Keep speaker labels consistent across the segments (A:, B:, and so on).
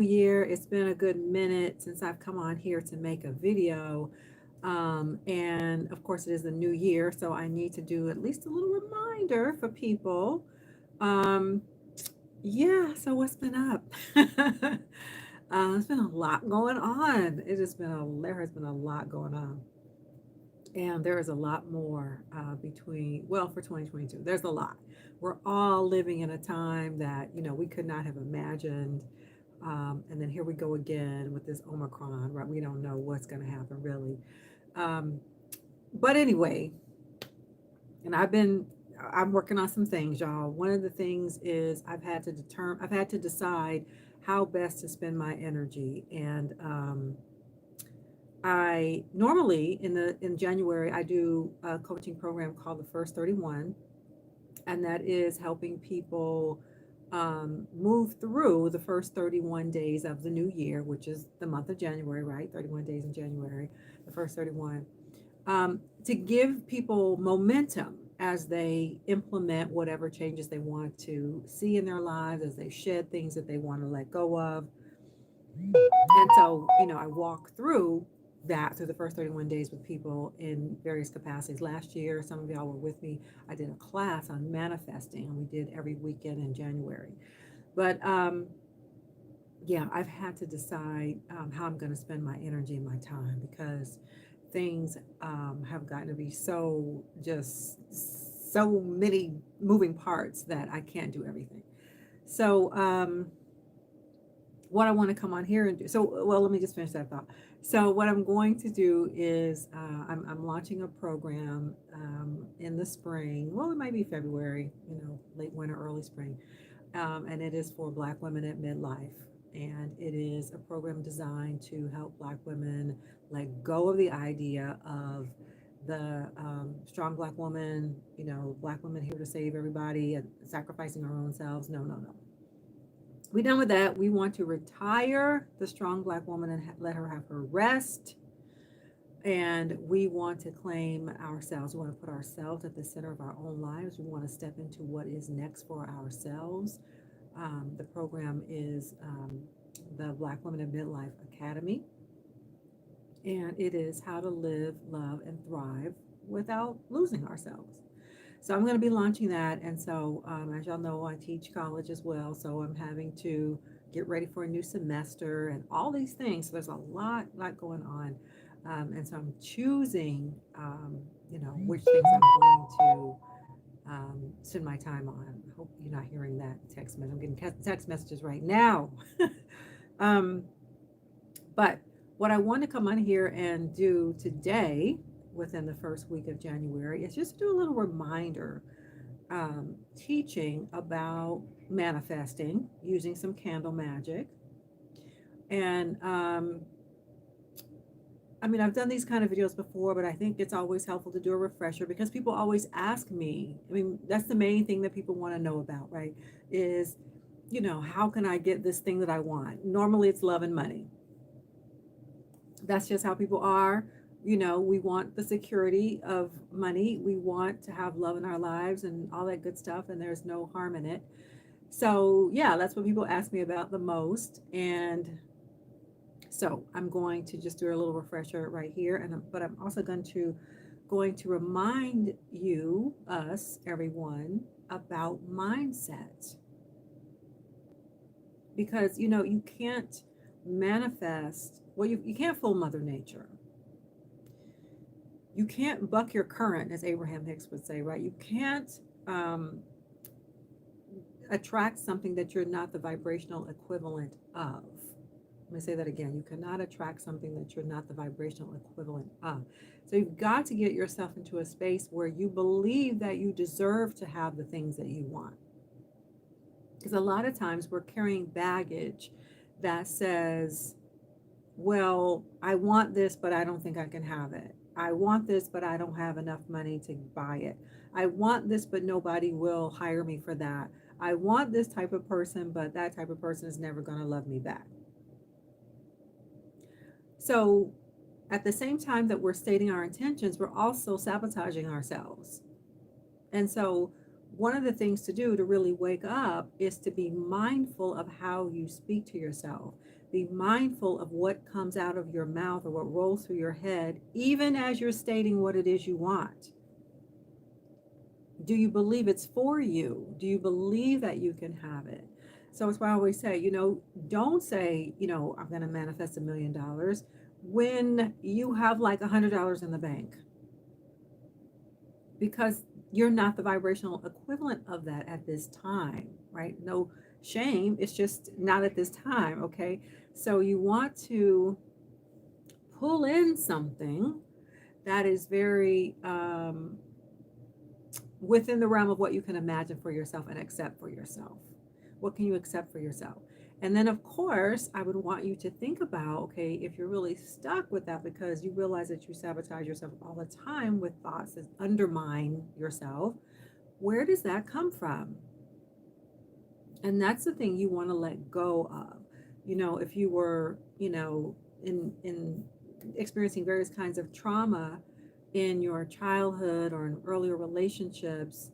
A: Year. It's been a good minute since I've come on here to make a video. And of course, it is the new year, so I need to do at least a little reminder for people. Um, yeah, so what's been up? There's been a lot going on. There has been a lot going on. And there is a lot more for 2022. There's a lot. We're all living in a time that, we could not have imagined. And then here we go again with this Omicron, right? We don't know what's going to happen really. Um, but anyway, and I'm working on some things, y'all. One of the things is I've had to decide how best to spend my energy. And I normally in January I do a coaching program called the First 31, and that is helping people move through the first 31 days of the new year, which is the month of January, right? 31 days in January, the first 31, to give people momentum as they implement whatever changes they want to see in their lives, as they shed things that they want to let go of. And so, I walk through the first 31 days with people in various capacities. Last year, some of y'all were with me. I did a class on manifesting, and we did every weekend in January. But yeah, I've had to decide how I'm going to spend my energy and my time because things have gotten to be so many moving parts that I can't do everything. So, what I want to come on here and do. So, well, let me just finish that thought. So, what I'm going to do is I'm launching a program in the spring. Well, it might be February, late winter, early spring. And it is for Black women at midlife. And it is a program designed to help Black women let go of the idea of the strong Black woman, Black women here to save everybody and sacrificing our own selves. No, no, no. We done with that. We want to retire the strong Black woman and let her have her rest. And we want to claim ourselves. We want to put ourselves at the center of our own lives. We want to step into what is next for ourselves. The program is the Black Women in Midlife Academy, and it is how to live, love, and thrive without losing ourselves. So I'm going to be launching that. And so, as y'all know, I teach college as well. So I'm having to get ready for a new semester and all these things. So there's a lot going on. And so I'm choosing, which things I'm going to spend my time on. I hope you're not hearing that text message. I'm getting text messages right now. um, but what I want to come on here and do today within the first week of January is just do a little reminder teaching about manifesting using some candle magic. And I mean, I've done these kind of videos before, but I think it's always helpful to do a refresher because people always ask me. I mean, that's the main thing that people want to know about, right? Is, how can I get this thing that I want? Normally it's love and money. That's just how people are. We want the security of money. We want to have love in our lives and all that good stuff, and there's no harm in it. So, yeah, that's what people ask me about the most. And so I'm going to just do a little refresher right here, but I'm also going to remind everyone, about mindset, because you can't manifest. Well, you can't fool Mother Nature. You can't buck your current, as Abraham Hicks would say, right? You can't attract something that you're not the vibrational equivalent of. Let me say that again. You cannot attract something that you're not the vibrational equivalent of. So you've got to get yourself into a space where you believe that you deserve to have the things that you want. Because a lot of times we're carrying baggage that says, well, I want this, but I don't think I can have it. I want this, but I don't have enough money to buy it. I want this, but nobody will hire me for that. I want this type of person, but that type of person is never going to love me back. So at the same time that we're stating our intentions, we're also sabotaging ourselves. And so one of the things to do to really wake up is to be mindful of how you speak to yourself. Be mindful of what comes out of your mouth or what rolls through your head, even as you're stating what it is you want. Do you believe it's for you? Do you believe that you can have it? So it's why I always say, don't say, I'm going to manifest $1 million when you have like $100 in the bank, because you're not the vibrational equivalent of that at this time, right? No shame. It's just not at this time. Okay. So you want to pull in something that is very, within the realm of what you can imagine for yourself and accept for yourself. What can you accept for yourself? And then, of course, I would want you to think about, okay, if you're really stuck with that because you realize that you sabotage yourself all the time with thoughts that undermine yourself, where does that come from? And that's the thing you want to let go of. If you were, in experiencing various kinds of trauma in your childhood or in earlier relationships,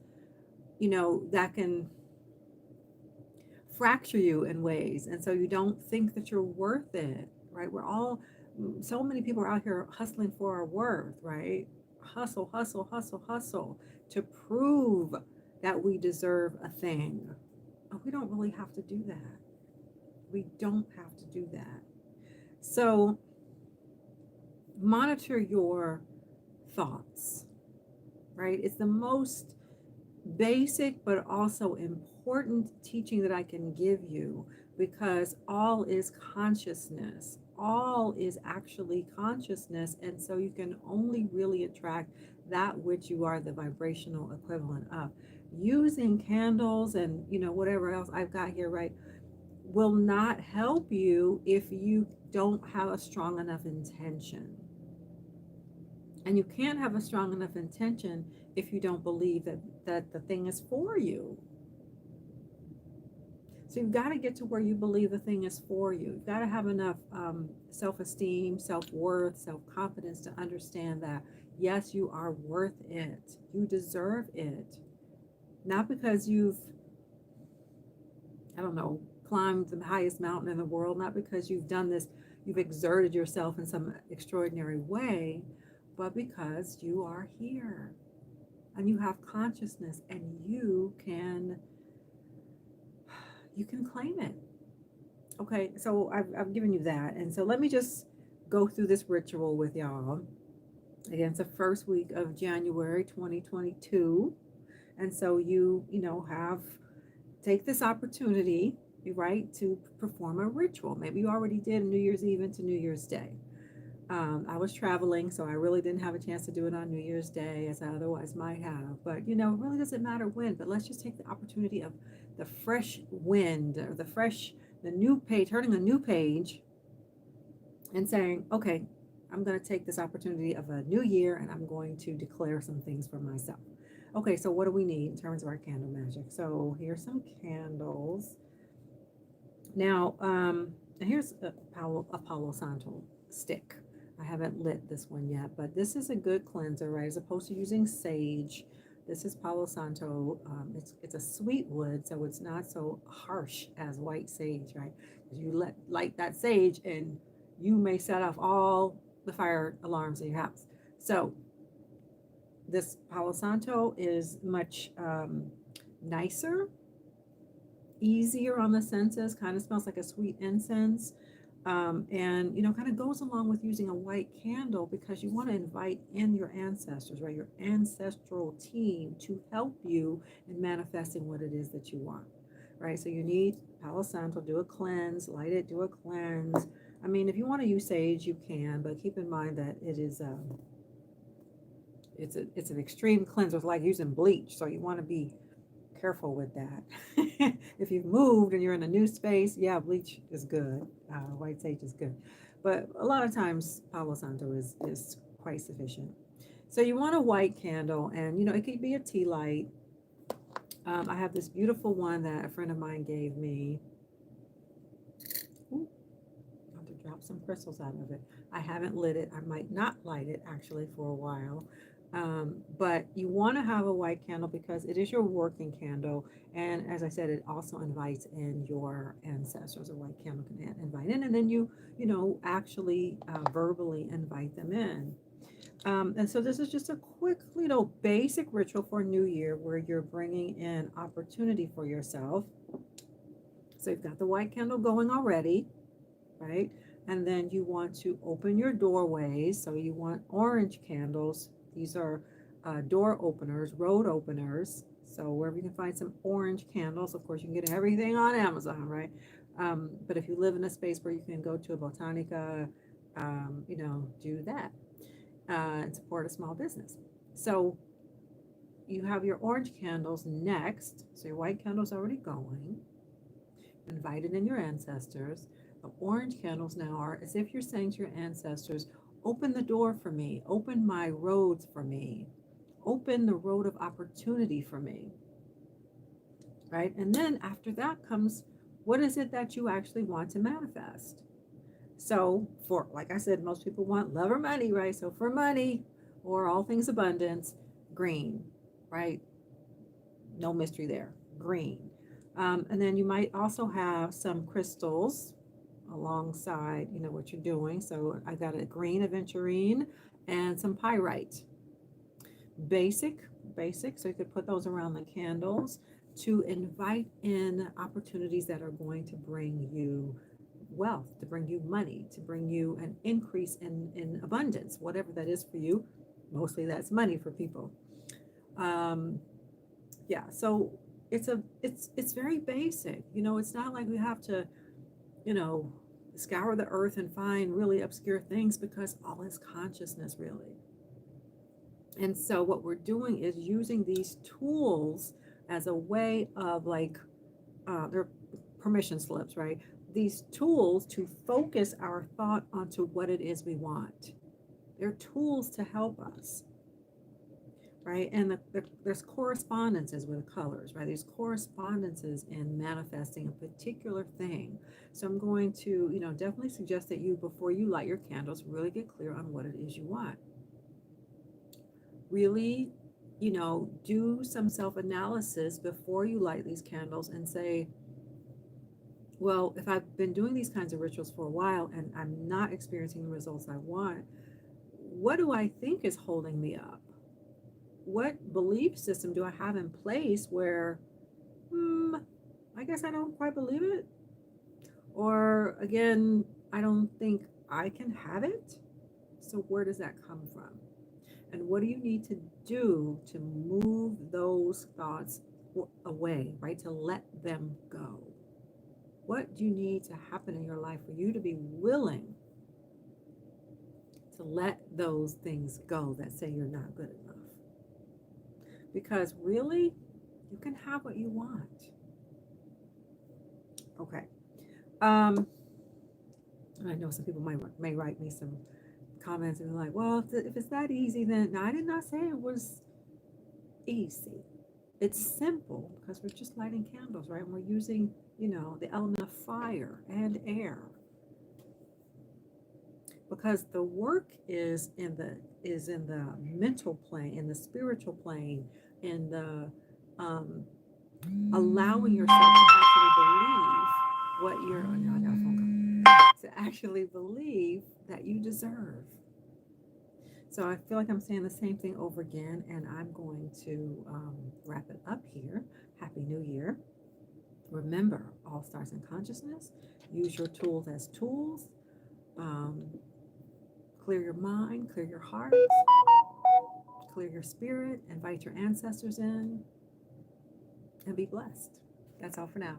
A: that can fracture you in ways. And so you don't think that you're worth it, right? So many people are out here hustling for our worth, right? Hustle, hustle, hustle, hustle to prove that we deserve a thing. But we don't really have to do that. We don't have to do that. So monitor your thoughts, right? It's the most basic but also important teaching that I can give you, because all is consciousness. All is actually consciousness. And so you can only really attract that which you are the vibrational equivalent of. Using candles and whatever else I've got here, right, will not help you if you don't have a strong enough intention. And you can't have a strong enough intention if you don't believe that the thing is for you. So you've got to get to where you believe the thing is for you. You've got to have enough self-esteem, self-worth, self-confidence to understand that, yes, you are worth it. You deserve it. Not because you've, climbed the highest mountain in the world, not because you've done this, you've exerted yourself in some extraordinary way, but because you are here and you have consciousness and you can claim it. Okay, so I've given you that. And so let me just go through this ritual with y'all. Again, it's the first week of January 2022. And so take this opportunity, right, to perform a ritual. Maybe you already did New Year's Eve into New Year's Day. I was traveling, so I really didn't have a chance to do it on New Year's Day as I otherwise might have. But, it really doesn't matter when. But let's just take the opportunity of the fresh wind or the new page, turning a new page and saying, okay, I'm going to take this opportunity of a new year and I'm going to declare some things for myself. Okay, so what do we need in terms of our candle magic? So here's some candles. Now, here's a Palo Santo stick. I haven't lit this one yet, but this is a good cleanser, right? As opposed to using sage, this is Palo Santo. It's a sweet wood, so it's not so harsh as white sage, right? You light that sage and you may set off all the fire alarms in your house. So this Palo Santo is much nicer, easier on the senses, kind of smells like a sweet incense. And kind of goes along with using a white candle because you want to invite in your ancestors, right? Your ancestral team to help you in manifesting what it is that you want, right? So you need Palo Santo, do a cleanse, light it, do a cleanse. I mean, if you want to use sage, you can, but keep in mind that it is it's an extreme cleanser. It's like using bleach, so you want to be careful with that. If you've moved and you're in a new space, yeah, bleach is good. White sage is good. But a lot of times Palo Santo is quite sufficient. So you want a white candle, and it could be a tea light. I have this beautiful one that a friend of mine gave me. Ooh, I have to drop some crystals out of it. I haven't lit it. I might not light it actually for a while. But you want to have a white candle because it is your working candle. And as I said, it also invites in your ancestors. A white candle can invite in, and then actually verbally invite them in. And so this is just a quick, basic ritual for New Year where you're bringing in opportunity for yourself. So you've got the white candle going already, right? And then you want to open your doorways. So you want orange candles. These are door openers, road openers. So wherever you can find some orange candles, of course, you can get everything on Amazon, right? But if you live in a space where you can go to a botanica, do that and support a small business. So you have your orange candles next. So your white candle's already going. Invited in your ancestors. The orange candles now are as if you're saying to your ancestors, open the door for me, open my roads for me, open the road of opportunity for me, right? And then after that comes, what is it that you actually want to manifest? So for, like I said, most people want love or money, right? So for money or all things abundance, green, right? No mystery there, green. And then you might also have some crystals alongside, what you're doing. So I got a green aventurine and some pyrite. Basic. So you could put those around the candles to invite in opportunities that are going to bring you wealth, to bring you money, to bring you an increase in abundance, whatever that is for you. Mostly that's money for people. So it's very basic. It's not like we have to, scour the earth and find really obscure things, because all is consciousness, really. And so what we're doing is using these tools as a way of they're permission slips, right? These tools to focus our thought onto what it is we want. They're tools to help us. Right, and there's correspondences with colors, right? There's correspondences in manifesting a particular thing. So I'm going to, definitely suggest that you, before you light your candles, really get clear on what it is you want. Really, do some self-analysis before you light these candles and say, well, if I've been doing these kinds of rituals for a while and I'm not experiencing the results I want, what do I think is holding me up? What belief system do I have in place where, I guess I don't quite believe it? Or again, I don't think I can have it? So where does that come from? And what do you need to do to move those thoughts away, right? To let them go? What do you need to happen in your life for you to be willing to let those things go that say you're not good enough? Because really, you can have what you want. Okay. I know some people may write me some comments and be like, well, if it's that easy, then no, I did not say it was easy. It's simple because we're just lighting candles, right? And we're using, the element of fire and air. Because the work is in the mental plane, in the spiritual plane, in the allowing yourself to actually believe what you're. Oh, no, I got a phone call. To actually believe that you deserve. So I feel like I'm saying the same thing over again, and I'm going to wrap it up here. Happy New Year. Remember, all starts in consciousness. Use your tools as tools. Clear your mind, clear your heart, clear your spirit, invite your ancestors in, and be blessed. That's all for now.